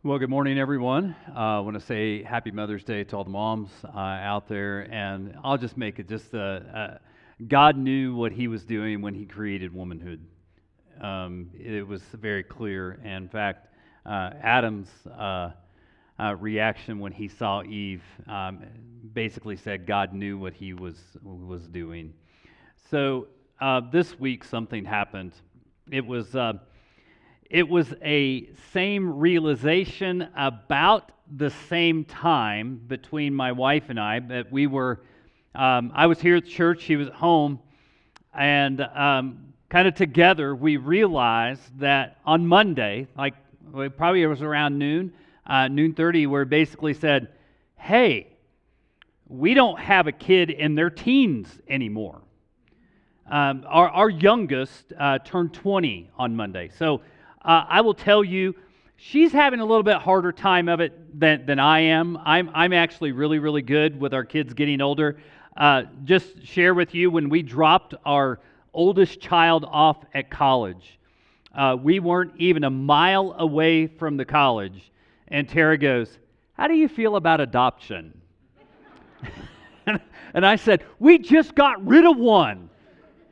Well, good morning, everyone. I want to say Happy Mother's Day to all the moms out there, and I'll just make it God knew what He was doing when He created womanhood. It was very clear. And in fact, Adam's reaction when he saw Eve basically said God knew what He was doing. So this week something happened. It was a same realization about the same time between my wife and I that we were. I was here at church; she was at home, and kind of together we realized that on Monday, probably it was around noon, 30, where it basically said, "Hey, we don't have a kid in their teens anymore." Our youngest turned 20 on Monday, so. I will tell you, she's having a little bit harder time of it than I am. I'm actually really, really good with our kids getting older. Just share with you, when we dropped our oldest child off at college, we weren't even a mile away from the college, and Tara goes, "How do you feel about adoption?" And I said, "We just got rid of one."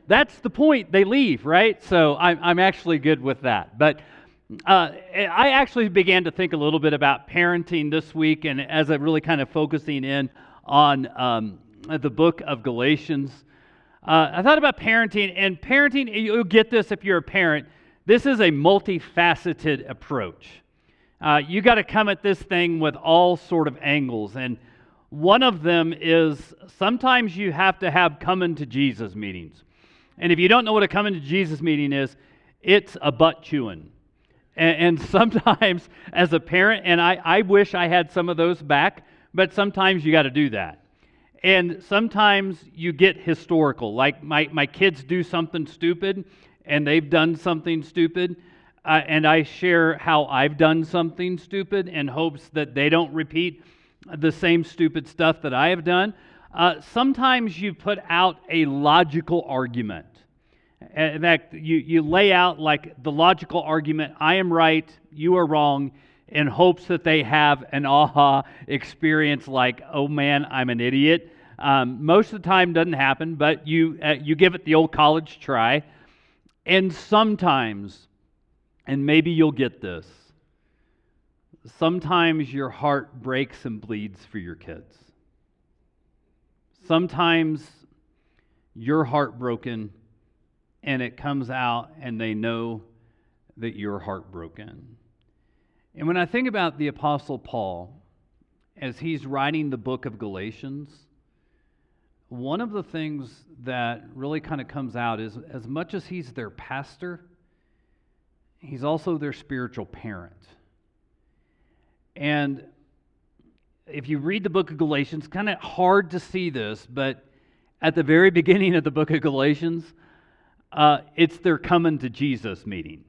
That's the point. They leave, right? So I'm actually good with that. But I actually began to think a little bit about parenting this week, and as I'm really kind of focusing in on the book of Galatians, I thought about parenting. And parenting, you'll get this if you're a parent, this is a multifaceted approach. You got to come at this thing with all sort of angles. And one of them is sometimes you have to have coming to Jesus meetings. And if you don't know what a coming to Jesus meeting is, it's a butt chewing. And sometimes as a parent, and I wish I had some of those back, but sometimes you got to do that. And sometimes you get historical. Like my kids do something stupid, and they've done something stupid, and I share how I've done something stupid in hopes that they don't repeat the same stupid stuff that I have done. Sometimes you put out a logical argument. In fact, you lay out like the logical argument, I am right, you are wrong, in hopes that they have an aha experience like, oh man, I'm an idiot. Most of the time doesn't happen, but you give it the old college try. And sometimes, and maybe you'll get this, sometimes your heart breaks and bleeds for your kids. Sometimes you're heartbroken and it comes out and they know that you're heartbroken. And when I think about the Apostle Paul, as he's writing the book of Galatians, one of the things that really kind of comes out is, as much as he's their pastor, he's also their spiritual parent. And if you read the book of Galatians, kind of hard to see this, but at the very beginning of the book of Galatians, it's their coming to Jesus meeting.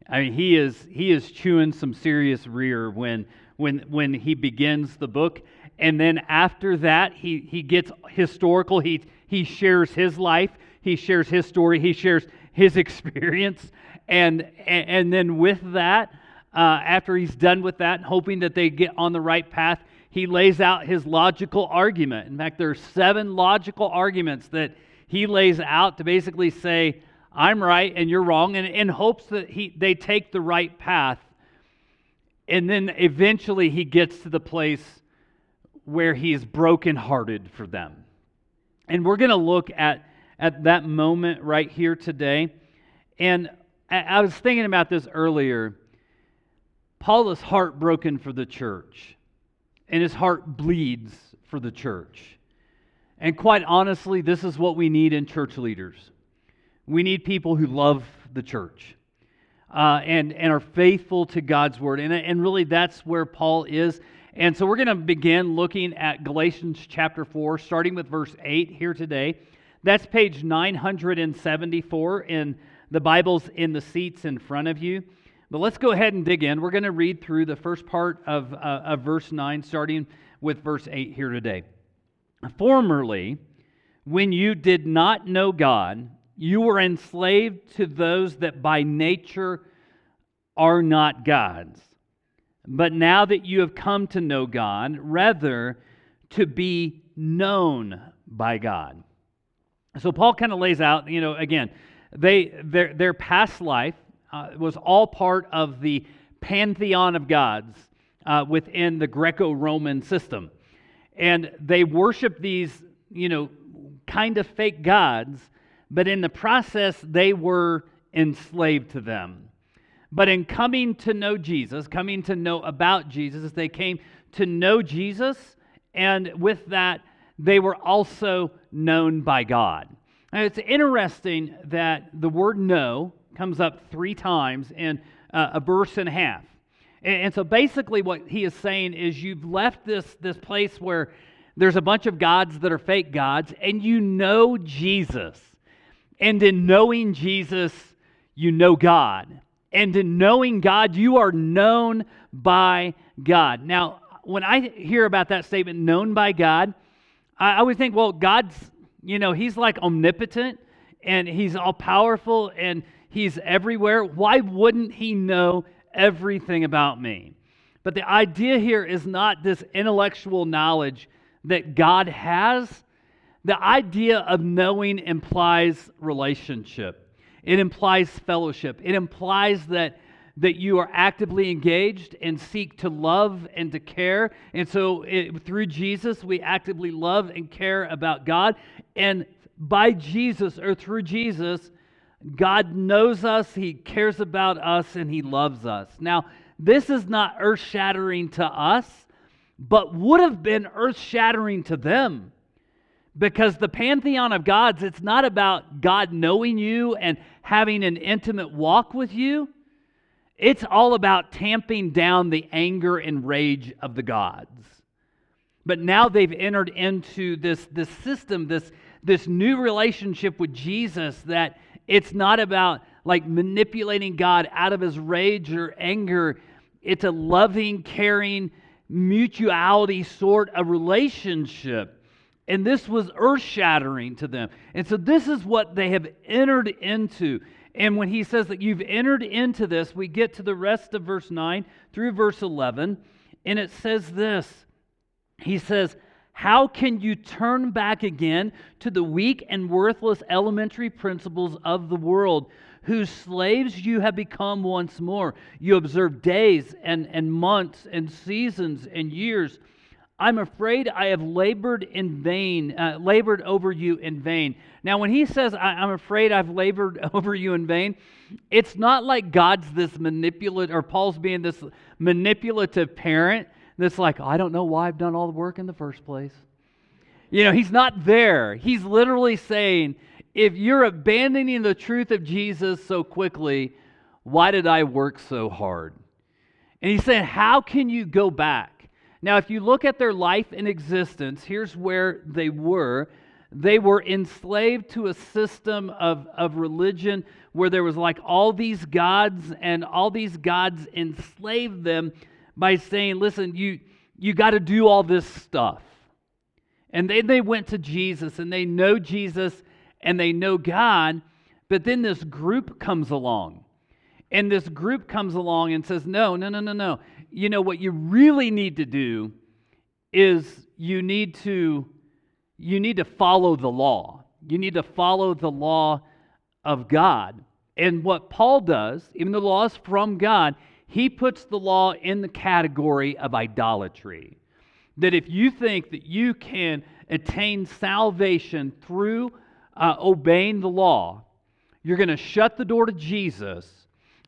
I mean, he is chewing some serious rear when he begins the book, and then after that, he gets historical. He shares his life, he shares his story, he shares his experience, and then with that, after he's done with that, hoping that they get on the right path, he lays out his logical argument. In fact, there are 7 logical arguments that he lays out to basically say, I'm right and you're wrong, and in hopes that they take the right path. And then eventually he gets to the place where he's brokenhearted for them. And we're going to look at that moment right here today. And I was thinking about this earlier. Paul is heartbroken for the church, and his heart bleeds for the church. And quite honestly, this is what we need in church leaders. We need people who love the church and are faithful to God's word. And really, that's where Paul is. And so we're going to begin looking at Galatians chapter 4, starting with verse 8 here today. That's page 974 in the Bibles in the seats in front of you. But let's go ahead and dig in. We're going to read through the first part of verse 9, starting with verse 8 here today. Formerly, when you did not know God, you were enslaved to those that by nature are not God's. but now that you have come to know God, rather to be known by God. So Paul kind of lays out, again, their past life was all part of the pantheon of gods within the Greco-Roman system. And they worship these, kind of fake gods, but in the process, they were enslaved to them. But in coming to know Jesus, coming to know about Jesus, they came to know Jesus, and with that, they were also known by God. And it's interesting that the word know comes up 3 times in a verse and a half. And so basically what he is saying is you've left this place where there's a bunch of gods that are fake gods, and you know Jesus. And in knowing Jesus, you know God. And in knowing God, you are known by God. Now, when I hear about that statement, known by God, I always think, well, God's, He's like omnipotent, and He's all-powerful, and He's everywhere. Why wouldn't He know everything about me? But the idea here is not this intellectual knowledge that God has. The idea of knowing implies relationship. It implies fellowship. It implies that you are actively engaged and seek to love and to care. And so through Jesus, we actively love and care about God. And by Jesus, or through Jesus, God knows us, He cares about us, and He loves us. Now, this is not earth-shattering to us, but would have been earth-shattering to them. Because the pantheon of gods, it's not about God knowing you and having an intimate walk with you. It's all about tamping down the anger and rage of the gods. But now they've entered into this system, this new relationship with Jesus, that it's not about like manipulating God out of His rage or anger. It's a loving, caring, mutuality sort of relationship. And this was earth-shattering to them. And so this is what they have entered into. And when he says that you've entered into this, we get to the rest of verse 9 through verse 11, and it says this. He says, how can you turn back again to the weak and worthless elementary principles of the world, whose slaves you have become once more? You observe days and months and seasons and years. I'm afraid I have labored in vain, labored over you in vain. Now, when he says, I'm afraid I've labored over you in vain, it's not like God's this manipulative, or Paul's being this manipulative parent that's like, I don't know why I've done all the work in the first place. He's not there. He's literally saying, if you're abandoning the truth of Jesus so quickly, why did I work so hard? And he's saying, how can you go back? Now, if you look at their life and existence, here's where they were. They were enslaved to a system of religion where there was like all these gods, and all these gods enslaved them by saying, listen, you got to do all this stuff. And then they went to Jesus, and they know Jesus, and they know God, but then this group comes along. And this group comes along and says, no. What you really need to do is you need to follow the law. You need to follow the law of God. And what Paul does, even though the law is from God, he puts the law in the category of idolatry. That if you think that you can attain salvation through obeying the law, you're going to shut the door to Jesus,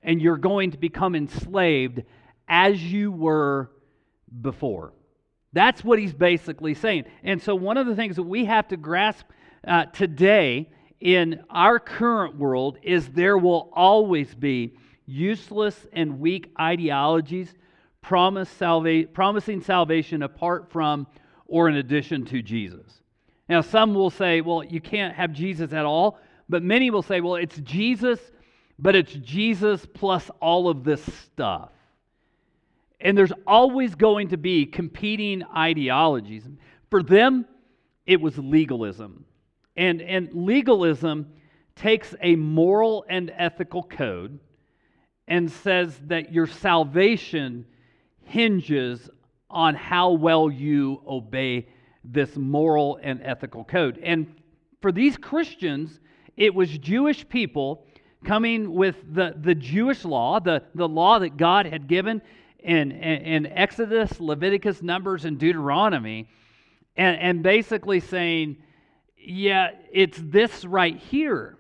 and you're going to become enslaved as you were before. That's what he's basically saying. And so one of the things that we have to grasp today in our current world is there will always be useless and weak ideologies promising salvation apart from or in addition to Jesus. Now, some will say, well, you can't have Jesus at all, but many will say, well, it's Jesus, but it's Jesus plus all of this stuff. And there's always going to be competing ideologies. For them, it was legalism. And legalism takes a moral and ethical code and says that your salvation hinges on how well you obey this moral and ethical code. And for these Christians, it was Jewish people coming with the Jewish law, the law that God had given in Exodus, Leviticus, Numbers, and Deuteronomy, and basically saying, yeah, it's this right here.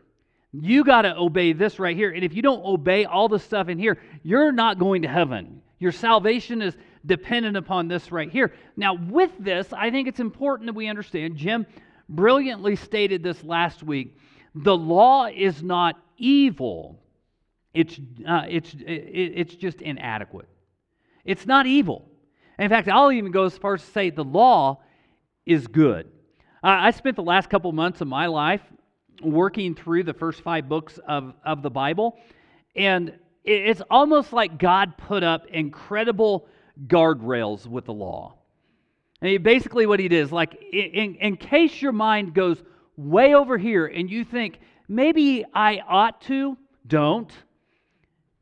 You got to obey this right here. And if you don't obey all the stuff in here, you're not going to heaven. Your salvation is dependent upon this right here. Now, with this, I think it's important that we understand, Jim brilliantly stated this last week, the law is not evil. It's just inadequate. It's not evil. In fact, I'll even go as far as to say the law is good. I spent the last couple months of my life working through the first 5 books of the Bible, and it's almost like God put up incredible guardrails with the law. And basically what he did is, like, in case your mind goes way over here and you think, maybe I ought to, don't.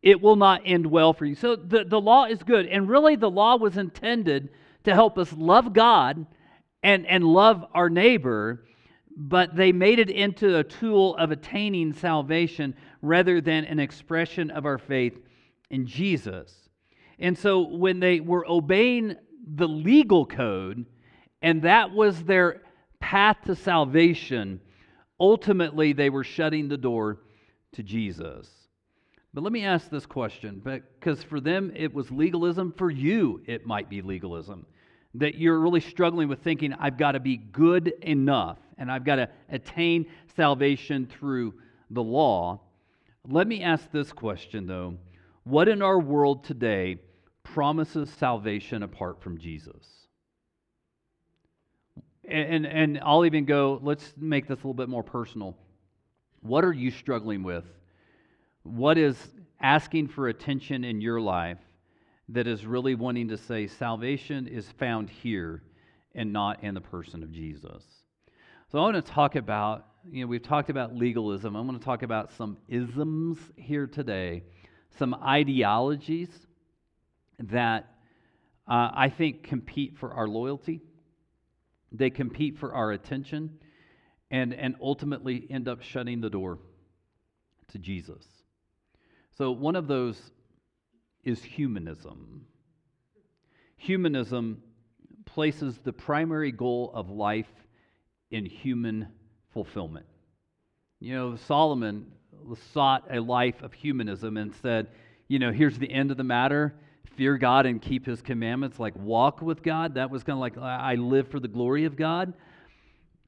It will not end well for you. So the law is good. And really the law was intended to help us love God and love our neighbor, but they made it into a tool of attaining salvation rather than an expression of our faith in Jesus. And so when they were obeying the legal code, and that was their path to salvation, ultimately they were shutting the door to Jesus. But let me ask this question, because for them it was legalism, for you it might be legalism. That you're really struggling with thinking, I've got to be good enough, and I've got to attain salvation through the law. Let me ask this question, though. What in our world today promises salvation apart from Jesus? And I'll even go, let's make this a little bit more personal. What are you struggling with? What is asking for attention in your life that is really wanting to say salvation is found here and not in the person of Jesus? So I want to talk about, we've talked about legalism. I want to talk about some isms here today, some ideologies that I think compete for our loyalty. They compete for our attention and ultimately end up shutting the door to Jesus. So one of those is humanism. Humanism places the primary goal of life in human fulfillment. Solomon sought a life of humanism and said, here's the end of the matter. Fear God and keep His commandments, like walk with God. That was kind of like, I live for the glory of God.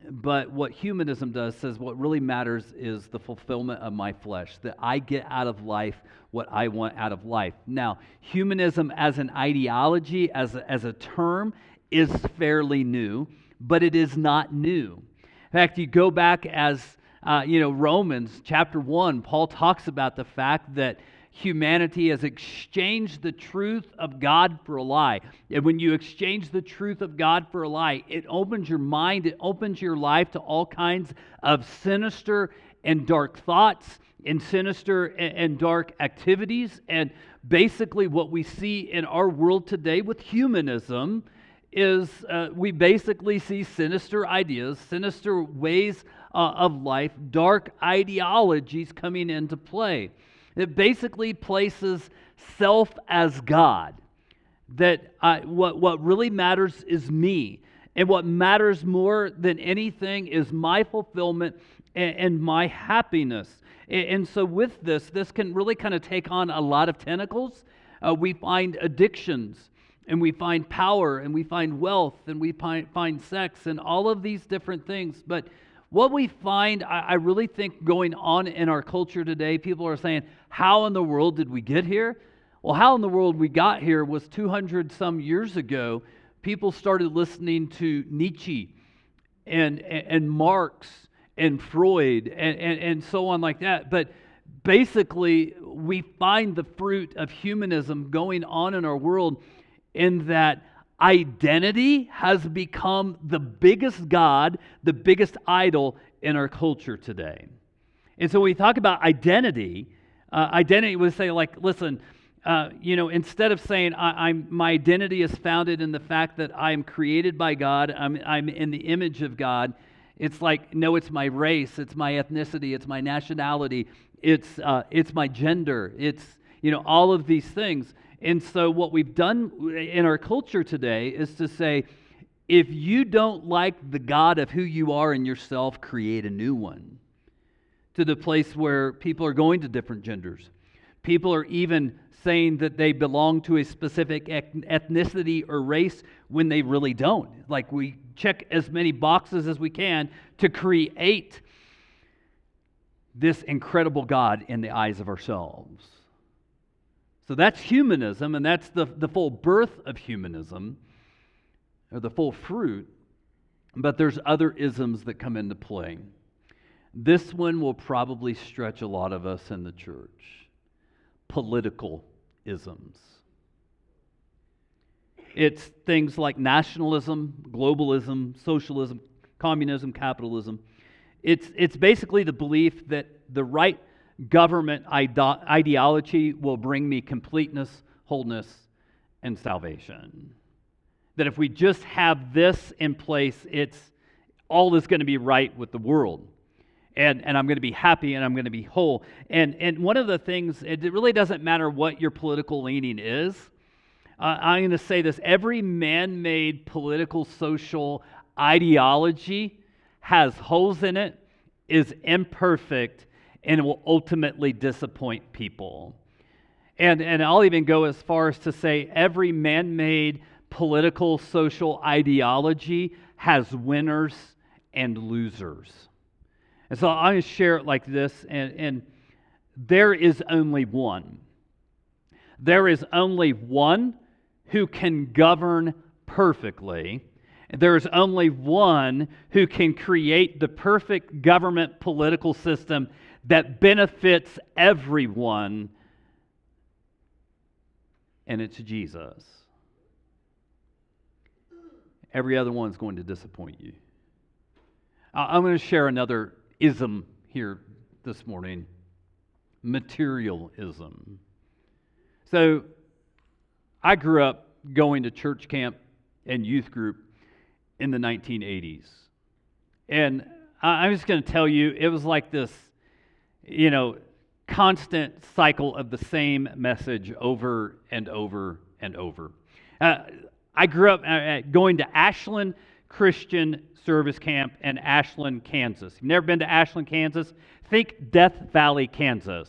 But what humanism does says what really matters is the fulfillment of my flesh, that I get out of life what I want out of life. Now, humanism as an ideology, as a term, is fairly new, but it is not new. In fact, you go back as, Romans chapter 1, Paul talks about the fact that humanity has exchanged the truth of God for a lie. And when you exchange the truth of God for a lie, it opens your mind, it opens your life to all kinds of sinister and dark thoughts and sinister and dark activities. And basically what we see in our world today with humanism is we basically see sinister ideas, sinister ways of life, dark ideologies coming into play. It basically places self as God. That what really matters is me. And what matters more than anything is my fulfillment and my happiness. And so with this can really kind of take on a lot of tentacles. We find addictions, and we find power, and we find wealth, and we find sex, and all of these different things. But what we find, I really think, going on in our culture today, people are saying, how in the world did we get here? Well, how in the world we got here was 200 some years ago. People started listening to Nietzsche and Marx and Freud and so on like that. But basically, we find the fruit of humanism going on in our world in that identity has become the biggest god, the biggest idol in our culture today. And so when we talk about identity would say, like, listen, Instead of saying my identity is founded in the fact that I'm created by God, I'm in the image of God, it's like, no, it's my race, it's my ethnicity, it's my nationality, it's my gender, it's all of these things. And so what we've done in our culture today is to say, if you don't like the God of who you are in yourself, create a new one. To the place where people are going to different genders. People are even saying that they belong to a specific ethnicity or race when they really don't. Like, we check as many boxes as we can to create this incredible God in the eyes of ourselves. So that's humanism, and that's the full birth of humanism, or the full fruit. But there's other isms that come into play. This one will probably stretch a lot of us in the church. Political isms. It's things like nationalism, globalism, socialism, communism, capitalism. It's basically the belief that the right government ideology will bring me completeness, wholeness, and salvation. That if we just have this in place, all is going to be right with the world. And I'm going to be happy and I'm going to be whole. And one of the things, it really doesn't matter what your political leaning is. I'm going to say this: every man-made political, social ideology has holes in it, is imperfect, and will ultimately disappoint people. And I'll even go as far as to say every man-made political, social ideology has winners and losers. And so I'm going to share it like this, and there is only one. There is only one who can govern perfectly. There is only one who can create the perfect government political system that benefits everyone, and it's Jesus. Every other one is going to disappoint you. I'm going to share another ism here this morning: materialism. So I grew up going to church camp and youth group in the 1980s. And I'm just going to tell you, it was like this, constant cycle of the same message over and over and over. I grew up going to Ashland Christian Service Camp in Ashland, Kansas. You've never been to Ashland, Kansas? Think Death Valley, Kansas.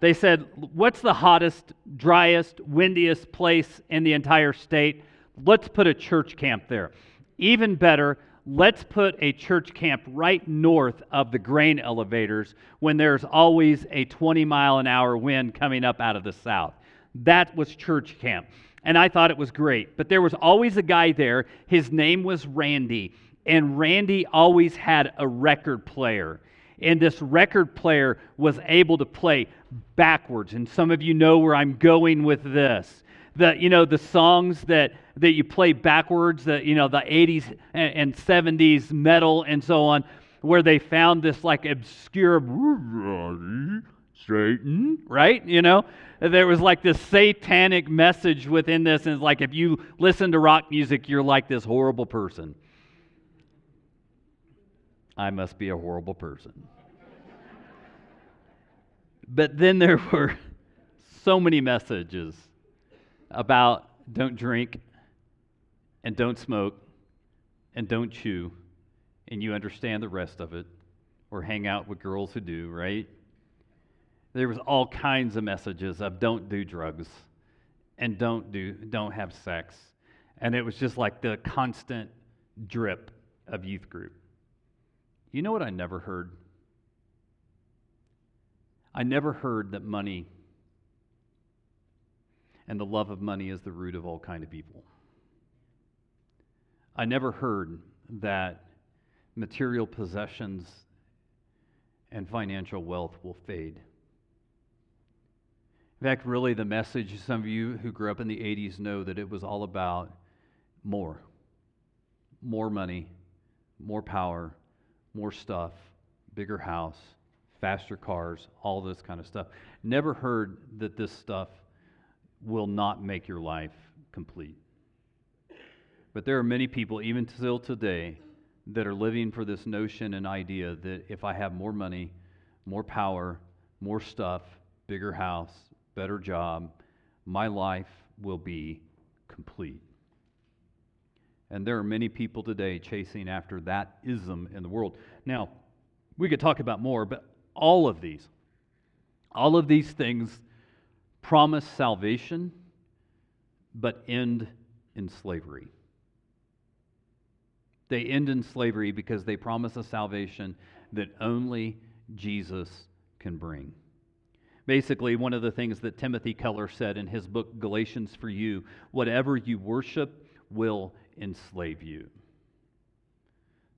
They said, what's the hottest, driest, windiest place in the entire state? Let's put a church camp there. Even better, let's put a church camp right north of the grain elevators when there's always a 20-mile-an-hour wind coming up out of the south. That was church camp. And I thought it was great. But there was always a guy there. His name was Randy. And Randy always had a record player. And this record player was able to play backwards. And some of you know where I'm going with this. The songs that you play backwards, the 80s and 70s metal and so on, where they found this like obscure straighten, right? There was like this satanic message within this, and it's like, if you listen to rock music, you're like this horrible person. I must be a horrible person. But then there were so many messages about don't drink and don't smoke and don't chew, and you understand the rest of it, or hang out with girls who do, right? There was all kinds of messages of don't do drugs and don't have sex. And it was just like the constant drip of youth group. You know what I never heard? I never heard that money and the love of money is the root of all kind of evil. I never heard that material possessions and financial wealth will fade. In fact, really the message, some of you who grew up in the 80s know that it was all about more money, more power, more stuff, bigger house, faster cars, all this kind of stuff. Never heard that this stuff will not make your life complete. But there are many people, even still today, that are living for this notion and idea that if I have more money, more power, more stuff, bigger house, better job, my life will be complete. And there are many people today chasing after that ism in the world. Now, we could talk about more, but all of these things promise salvation, but end in slavery. They end in slavery because they promise a salvation that only Jesus can bring. Basically, one of the things that Timothy Keller said in his book, Galatians for You, whatever you worship will enslave you.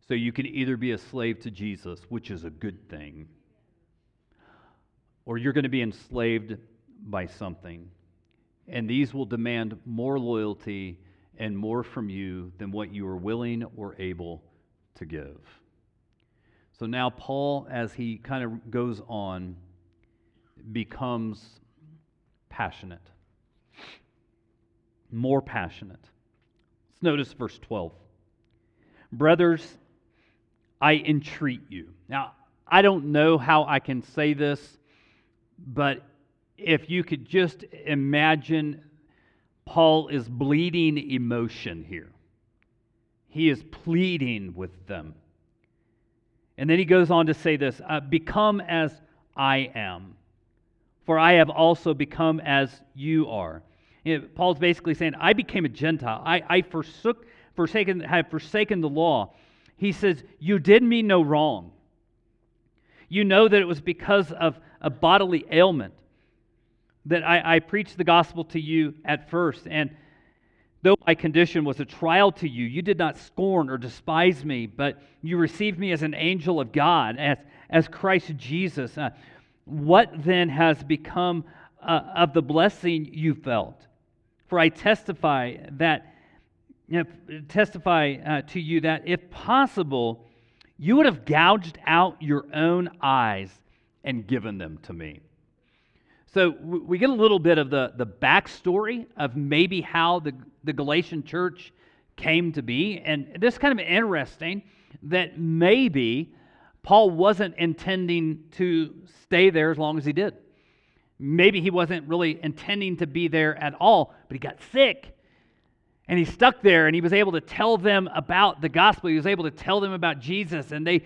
So you can either be a slave to Jesus, which is a good thing, or you're going to be enslaved by something. And these will demand more loyalty and more from you than what you are willing or able to give. So now Paul, as he kind of goes on, becomes passionate. More passionate. Let's notice verse 12. Brothers, I entreat you. Now, I don't know how I can say this, but if you could just imagine Paul is bleeding emotion here. He is pleading with them. And then he goes on to say this, become as I am, for I have also become as you are. Paul's basically saying, I became a Gentile. I have forsaken the law. He says, you did me no wrong. You know that it was because of a bodily ailment that I preached the gospel to you at first. And though my condition was a trial to you, you did not scorn or despise me, but you received me as an angel of God, as Christ Jesus. What then has become of the blessing you felt? For I testify to you that if possible, you would have gouged out your own eyes and given them to me. So we get a little bit of the backstory of maybe how the Galatian church came to be. And this is kind of interesting that maybe Paul wasn't intending to stay there as long as he did. Maybe he wasn't really intending to be there at all, but he got sick. And he stuck there, and he was able to tell them about the gospel. He was able to tell them about Jesus, and they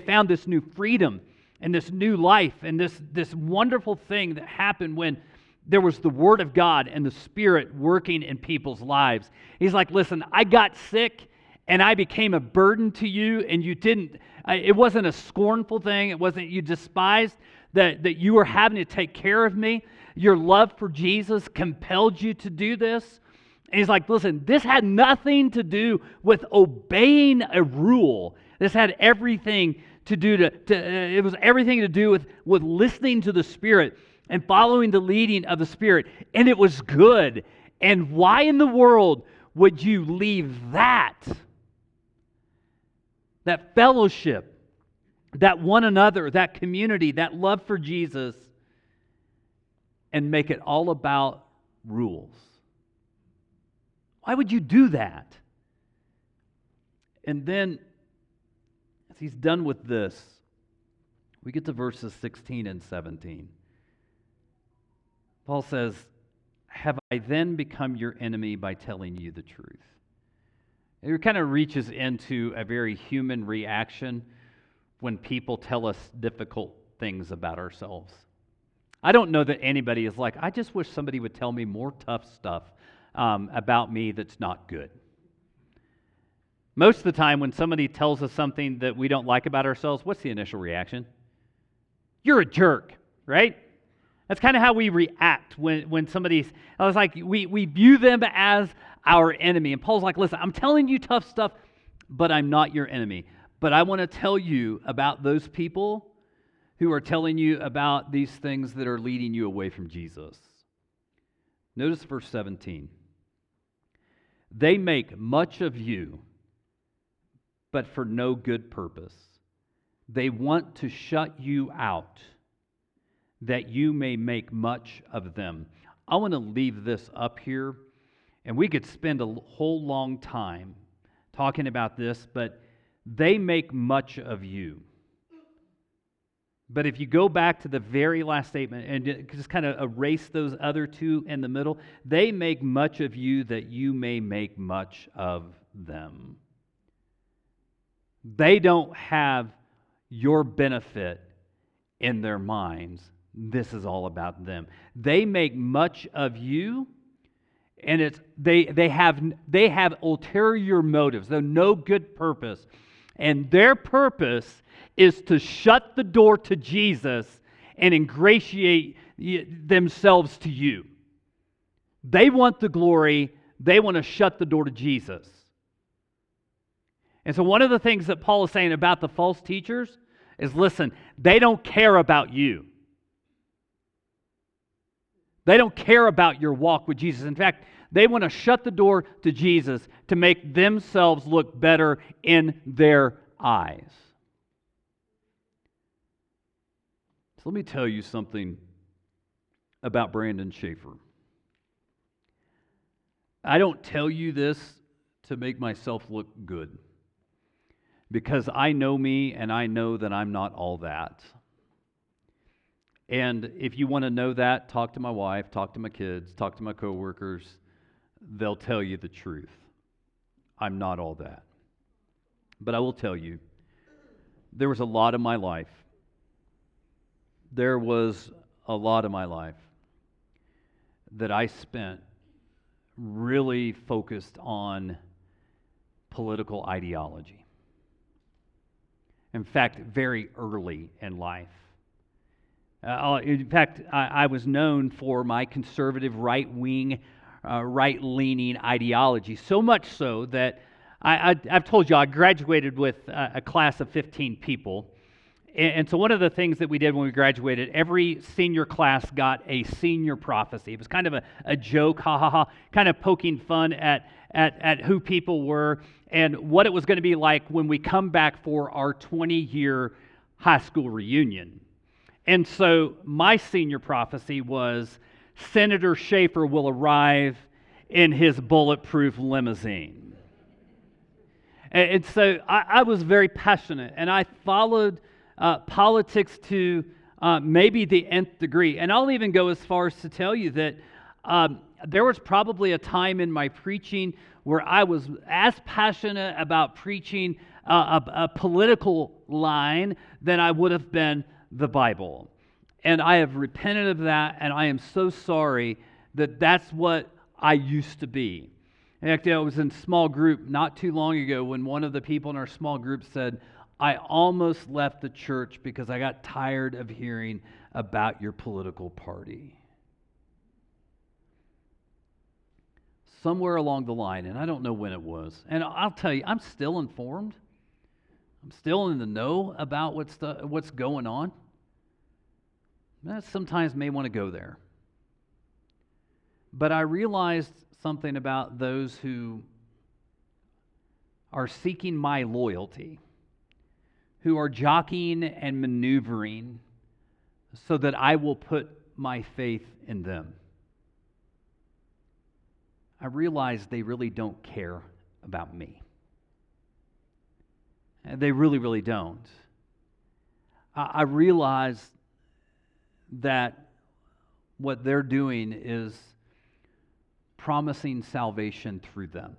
found this new freedom and this new life and this wonderful thing that happened when there was the Word of God and the Spirit working in people's lives. He's like, listen, I got sick, and I became a burden to you, and you didn't. It wasn't a scornful thing. It wasn't you despised that you were having to take care of me. Your love for Jesus compelled you to do this. And he's like, listen, this had nothing to do with obeying a rule. This had everything to do it was everything to do with listening to the Spirit and following the leading of the Spirit. And it was good. And why in the world would you leave that fellowship, that one another, that community, that love for Jesus, and make it all about rules? Why would you do that? And then, as he's done with this, we get to verses 16 and 17. Paul says, have I then become your enemy by telling you the truth? It kind of reaches into a very human reaction when people tell us difficult things about ourselves. I don't know that anybody is like, I just wish somebody would tell me more tough stuff about me that's not good. Most of the time when somebody tells us something that we don't like about ourselves, what's the initial reaction? You're a jerk, right? That's kind of how we react when somebody's, I was like, we view them as our enemy. And Paul's like, listen, I'm telling you tough stuff, but I'm not your enemy. But I want to tell you about those people who are telling you about these things that are leading you away from Jesus. Notice verse 17. They make much of you, but for no good purpose. They want to shut you out, that you may make much of them. I want to leave this up here, and we could spend a whole long time talking about this, but they make much of you. But if you go back to the very last statement and just kind of erase those other two in the middle, they make much of you that you may make much of them. They don't have your benefit in their minds. This is all about them. They make much of you, and they have ulterior motives. They're no good purpose. And their purpose is to shut the door to Jesus and ingratiate themselves to you. They want the glory. They want to shut the door to Jesus. And so one of the things that Paul is saying about the false teachers is, listen, they don't care about you. They don't care about your walk with Jesus. In fact, they want to shut the door to Jesus to make themselves look better in their eyes. So let me tell you something about Brandon Shaffer. I don't tell you this to make myself look good, because I know me and I know that I'm not all that. And if you want to know that, talk to my wife, talk to my kids, talk to my coworkers. They'll tell you the truth. I'm not all that. But I will tell you, there was a lot of my life. There was a lot of my life that I spent really focused on political ideology. In fact, very early in life. In fact, I was known for my conservative, right-leaning ideology, so much so that I've told you I graduated with a class of 15 people. And so one of the things that we did when we graduated, every senior class got a senior prophecy. It was kind of a joke, ha ha ha, kind of poking fun at who people were and what it was going to be like when we come back for our 20-year high school reunion. And so my senior prophecy was, Senator Shaffer will arrive in his bulletproof limousine. And so I was very passionate, and I followed politics to maybe the nth degree. And I'll even go as far as to tell you that there was probably a time in my preaching where I was as passionate about preaching a political line than I would have been the Bible. And I have repented of that, and I am so sorry that that's what I used to be. In fact, I was in small group not too long ago when one of the people in our small group said, I almost left the church because I got tired of hearing about your political party. Somewhere along the line, and I don't know when it was, and I'll tell you, I'm still informed. I'm still in the know about what's going on. I sometimes may want to go there. But I realized something about those who are seeking my loyalty, who are jockeying and maneuvering so that I will put my faith in them. I realize they really don't care about me. They really, really don't. I realize that what they're doing is promising salvation through them.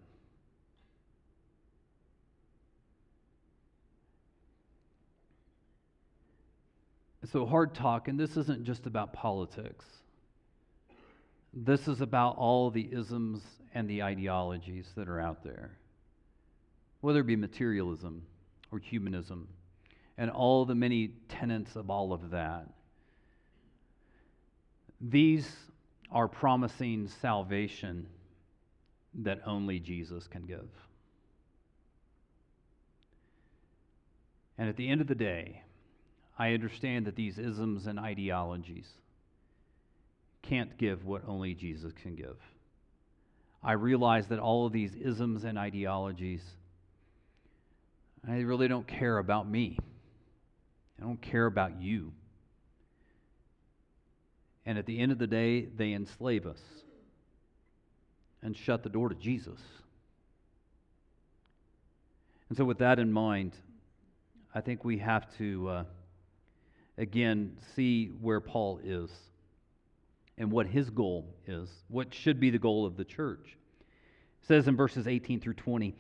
So hard talk, and this isn't just about politics. This is about all the isms and the ideologies that are out there, whether it be materialism or humanism, and all the many tenets of all of that. These are promising salvation that only Jesus can give. And at the end of the day, I understand that these isms and ideologies can't give what only Jesus can give. I realize that all of these isms and ideologies, they really don't care about me. I don't care about you. And at the end of the day, they enslave us and shut the door to Jesus. And so with that in mind, I think we have to, again, see where Paul is and what his goal is, what should be the goal of the church. It says in verses 18 through 20,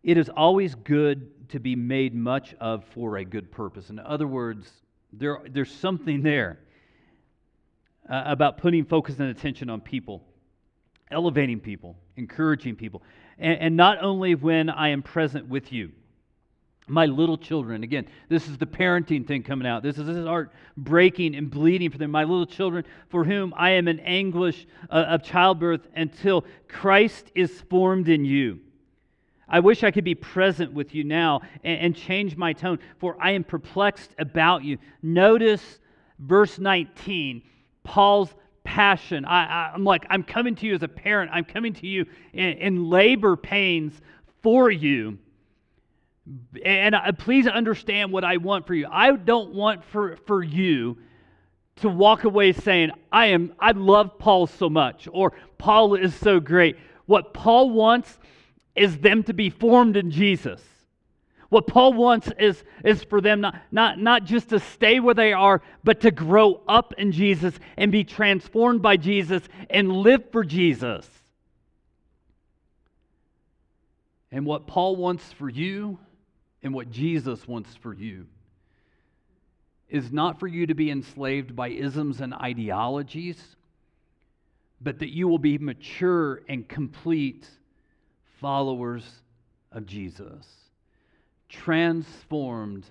"It is always good to be made much of for a good purpose." In other words, there's something there about putting focus and attention on people, elevating people, encouraging people. And not only when I am present with you. My little children, again, this is the parenting thing coming out. This is his heart breaking and bleeding for them. My little children, for whom I am in anguish of childbirth until Christ is formed in you. I wish I could be present with you now and change my tone, for I am perplexed about you. Notice verse 19, Paul's passion. I'm coming to you as a parent. I'm coming to you in labor pains for you. And please understand what I want for you. I don't want for you to walk away saying, I love Paul so much, or Paul is so great. What Paul wants is them to be formed in Jesus. What Paul wants is for them not just to stay where they are, but to grow up in Jesus and be transformed by Jesus and live for Jesus. And what Paul wants for you and what Jesus wants for you is not for you to be enslaved by isms and ideologies, but that you will be mature and complete followers of Jesus, transformed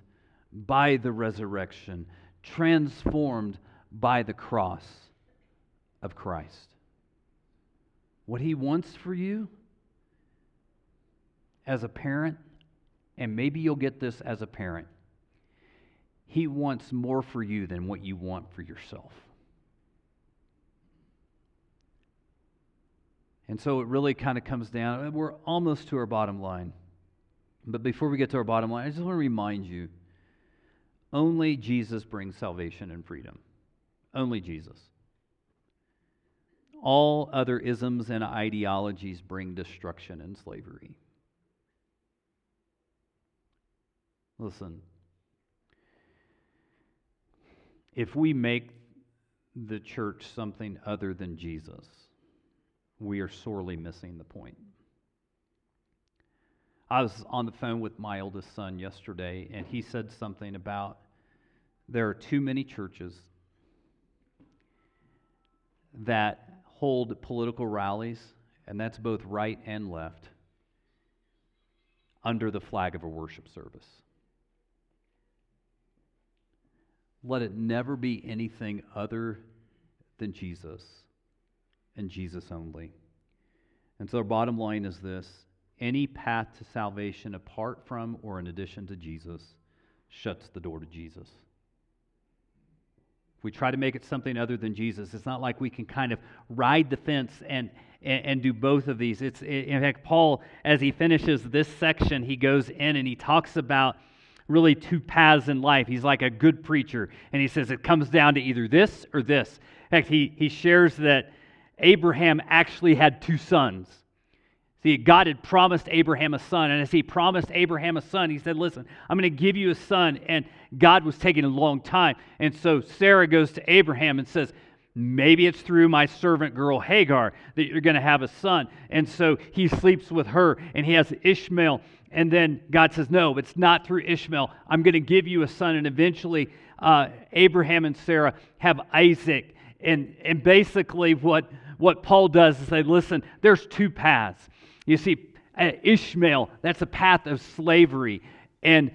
by the resurrection, transformed by the cross of Christ. What he wants for you as a parent, and maybe you'll get this as a parent, he wants more for you than what you want for yourself. And so it really kind of comes down, we're almost to our bottom line. But before we get to our bottom line, I just want to remind you, only Jesus brings salvation and freedom. Only Jesus. All other isms and ideologies bring destruction and slavery. Listen, if we make the church something other than Jesus, we are sorely missing the point. I was on the phone with my oldest son yesterday, and he said something about there are too many churches that hold political rallies, and that's both right and left, under the flag of a worship service. Let it never be anything other than Jesus and Jesus only. And so our bottom line is this: any path to salvation apart from or in addition to Jesus shuts the door to Jesus. If we try to make it something other than Jesus, it's not like we can kind of ride the fence and do both of these. In fact, Paul, as he finishes this section, he goes in and he talks about really two paths in life. He's like a good preacher, and he says it comes down to either this or this. In fact, he shares that Abraham actually had two sons. See, God had promised Abraham a son, and as he promised Abraham a son, he said, listen, I'm going to give you a son, and God was taking a long time. And so Sarah goes to Abraham and says, maybe it's through my servant girl Hagar that you're going to have a son. And so he sleeps with her, and he has Ishmael. And then God says, no, it's not through Ishmael. I'm going to give you a son. And eventually, Abraham and Sarah have Isaac. And basically what Paul does is say, listen, there's two paths. You see, Ishmael, that's a path of slavery. And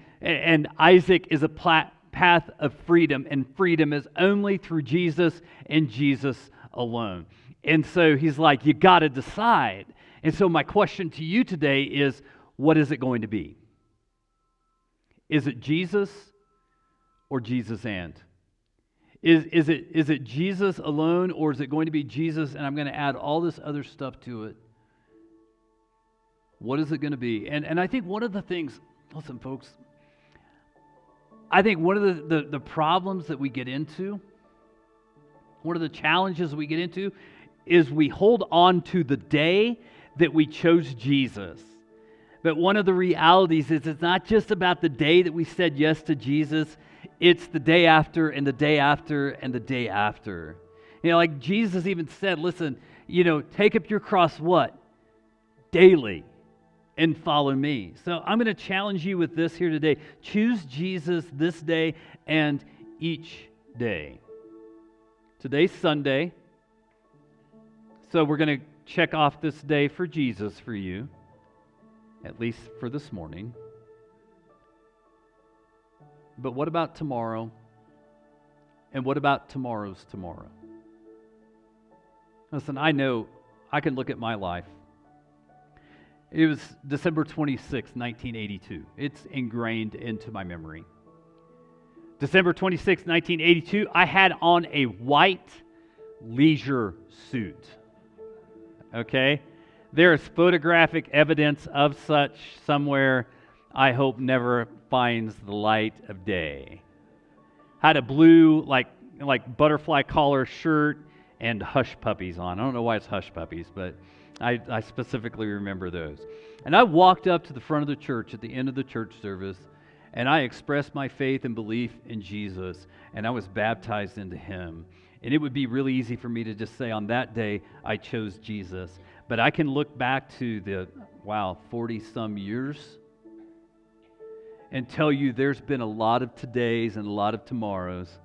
Isaac is a path of freedom. And freedom is only through Jesus and Jesus alone. And so he's like, you got to decide. And so my question to you today is, what is it going to be? Is it Jesus or Jesus and? Is it Jesus alone, or is it going to be Jesus and I'm going to add all this other stuff to it? What is it going to be? And I think one of the things, listen folks, I think one of the problems that we get into, one of the challenges we get into, is we hold on to the day that we chose Jesus. But one of the realities is it's not just about the day that we said yes to Jesus, it's the day after and the day after and the day after. Like Jesus even said, listen, take up your cross what? Daily, and follow me. So I'm going to challenge you with this here today. Choose Jesus this day and each day. Today's Sunday, so we're going to check off this day for Jesus for you, at least for this morning. But what about tomorrow? And what about tomorrow's tomorrow? Listen, I know I can look at my life. It was December 26, 1982. It's ingrained into my memory. December 26, 1982, I had on a white leisure suit. Okay? There is photographic evidence of such somewhere, I hope never finds the light of day. Had a blue, like butterfly collar shirt and hush puppies on. I don't know why it's hush puppies, but I specifically remember those. And I walked up to the front of the church at the end of the church service, and I expressed my faith and belief in Jesus, and I was baptized into Him. And it would be really easy for me to just say on that day, I chose Jesus. But I can look back to the, 40-some years and tell you there's been a lot of todays and a lot of tomorrows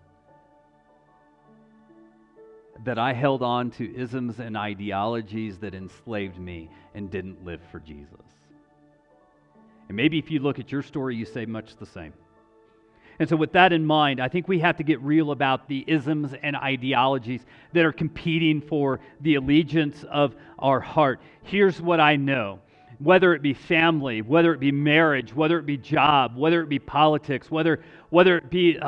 that I held on to isms and ideologies that enslaved me and didn't live for Jesus. And maybe if you look at your story, you say much the same. And so with that in mind, I think we have to get real about the isms and ideologies that are competing for the allegiance of our heart. Here's what I know. Whether it be family, whether it be marriage, whether it be job, whether it be politics, whether it be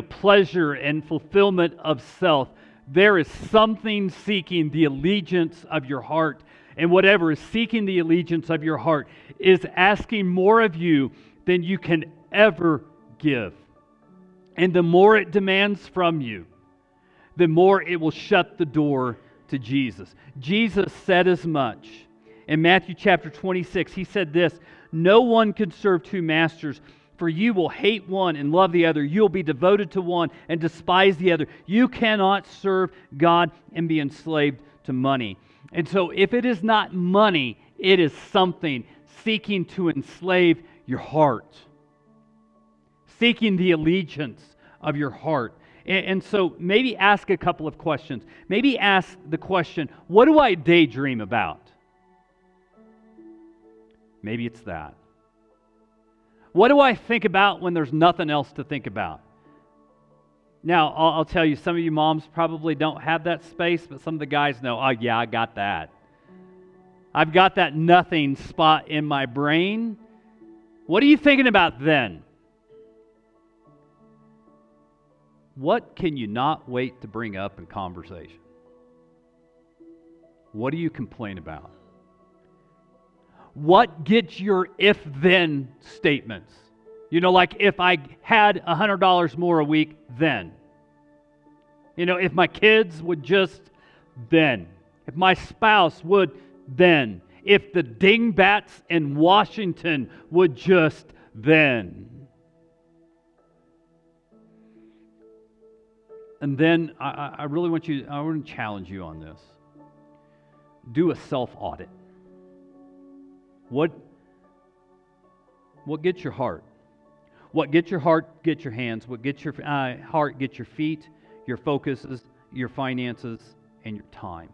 pleasure and fulfillment of self, there is something seeking the allegiance of your heart. And whatever is seeking the allegiance of your heart is asking more of you than you can ever give. And the more it demands from you, the more it will shut the door to Jesus. Jesus said as much. In Matthew chapter 26, He said this, "No one can serve two masters, for you will hate one and love the other. You'll be devoted to one and despise the other. You cannot serve God and be enslaved to money." And so if it is not money, it is something seeking to enslave your heart, seeking the allegiance of your heart. And so maybe ask a couple of questions. Maybe ask the question, what do I daydream about? Maybe it's that. What do I think about when there's nothing else to think about? Now, I'll tell you, some of you moms probably don't have that space, but some of the guys know, oh yeah, I got that. I've got that nothing spot in my brain. What are you thinking about then? What can you not wait to bring up in conversation? What do you complain about? What gets your if-then statements? Like if I had $100 more a week, then. If my kids would just, then. If my spouse would, then. If the dingbats in Washington would just, then. And then I want to challenge you on this. Do a self-audit. What gets your heart? What gets your heart, get your hands. What gets your heart, get your feet, your focuses, your finances, and your time.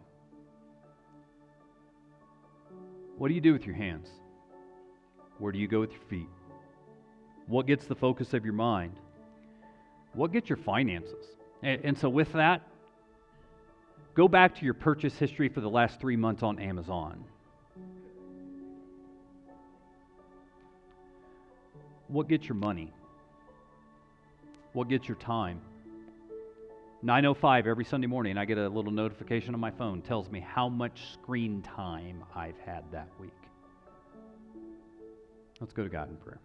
What do you do with your hands? Where do you go with your feet? What gets the focus of your mind? What gets your finances? And so with that, go back to your purchase history for the last 3 months on Amazon. What gets your money? What gets your time? 9:05 every Sunday morning, I get a little notification on my phone, tells me how much screen time I've had that week. Let's go to God in prayer.